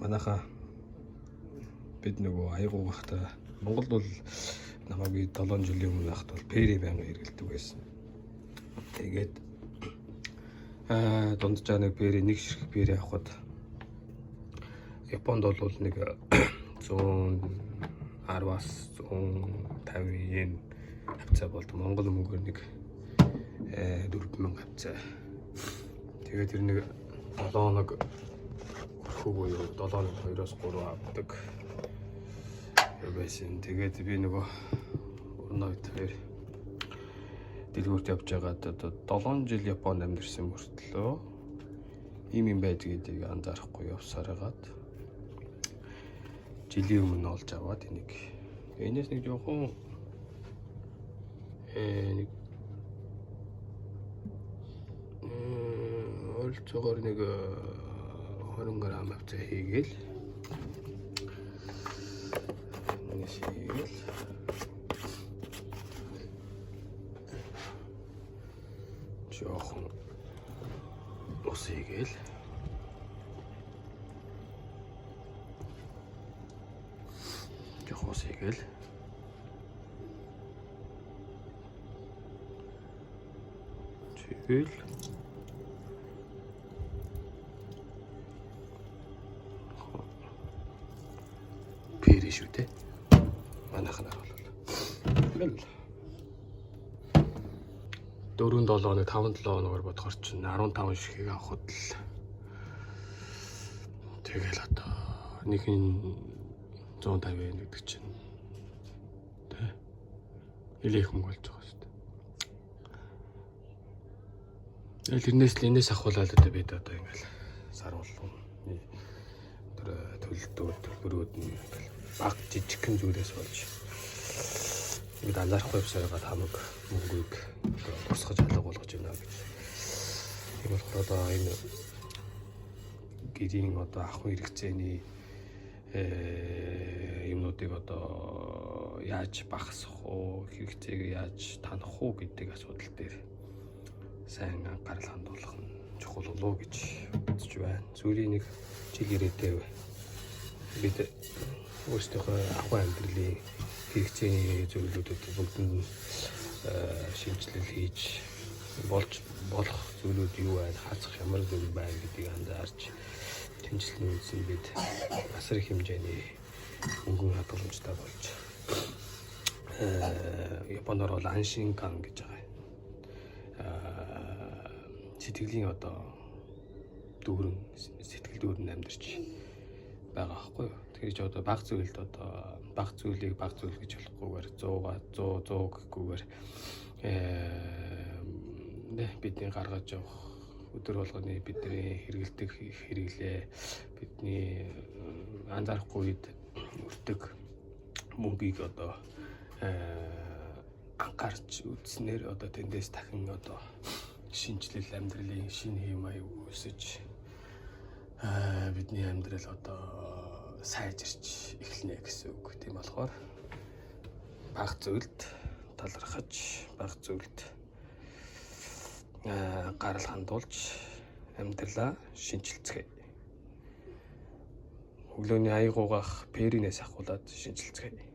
манайхаа бид нөгөө аяг угаахтай Монголд бол намайг 7 жилийн өмнө ахт бол пери байнга хэрэгэлдэг байсан. Тэгээд дунджаа нэг пери нэг ширхэг пери авахад Японд бол нэг 110-аас 150 йен хавцаа болд. Монгол мөнгөөр нэг 4000 хавцаа. Тэгээд тэр нэг 7 хоног хөө буюу 7 хоног 2-оос 3 авдаг байсан. Тэгээд би нөгөө өрнөд тэр дэлгүүрт явж байгаад одоо 7 жил Японд амьдэрсэн мөртлөө ийм байж гэдгийг анзаарахгүй явсаар хагаад жилийн өмнө олж аваад энийг энэс нэг жоохон нэг олцогоор нэг 20 г авцаа хийгээл жоохон ус хийгээл тэгэл пери шүү дээ. Манайхнаар бол 4-7 хоног 5-7 хоногор бодохоор чинь 15 ширхэг авахд л тэгэл одоо нэг нь 150 yen гэдэг чинь тэ нэлээх мөнгө болж байгаа шүү дээ. Тэгэл энэс ахуулаад одоо бид одоо ингээл сар болгон төлбөрүүд нь баг жижигхэн зүйлээс болж бид анзаарахгүй явсараад хамаг мөнгөийг босгож алга болгож байна гэж. Тийм болохоор одоо энэ гэрийн одоо ах хэрэгцээний юмнуудыг одоо яаж багасгах уу, хэрэгцээг яаж танах уу гэдэг асуудал дээр сайн анхаарал хандуулах нь чухал болов уу гэж бодож байна. Сүүлийн нэг жил ирээдээ бид өөрсдийнхөө ахуй амьдралын хэрэгцээний зөвлөлүүдэд бүгдэнд шимжлэл хийж болж болох зүйлүүд юу байна, хацах ямар зүйл байна гэдгийг анзаарч тэмцэлний үндсэн бид асар их хэмжээний мөнгөн хадгаламжтай болж Японоор бол Anshinkan гэж байгаа. Сэтгэлийн одоо сэтгэл дүүрэн амьдарч байгаа байхгүй юу. Тэгэхээр ч одоо баг зүйлд одоо баг зүйлийг баг зүйл гэж болохгүйгээр 100 гэхгүйгээр бидний гаргаж явах өдөр болгоны бидний хэрэгэлдэг хэрэглээ бидний анзаарахгүй үед өртөг мөнгийг одоо анхаарч үзснээр одоо тэндээс дахин одоо шинжлэл амьдралын шинэ хэм маяг үүсэж бидний амьдрал одоо сайжирч эхэлнэ гэсэн үг. Тийм болохоор баг зүйлд талархаж, баг зүйлд гарал хандуулж амьдралаа шинжилцгээе. Өглөөний аяг угаах перинээс ахуулаад шинжилцгээе.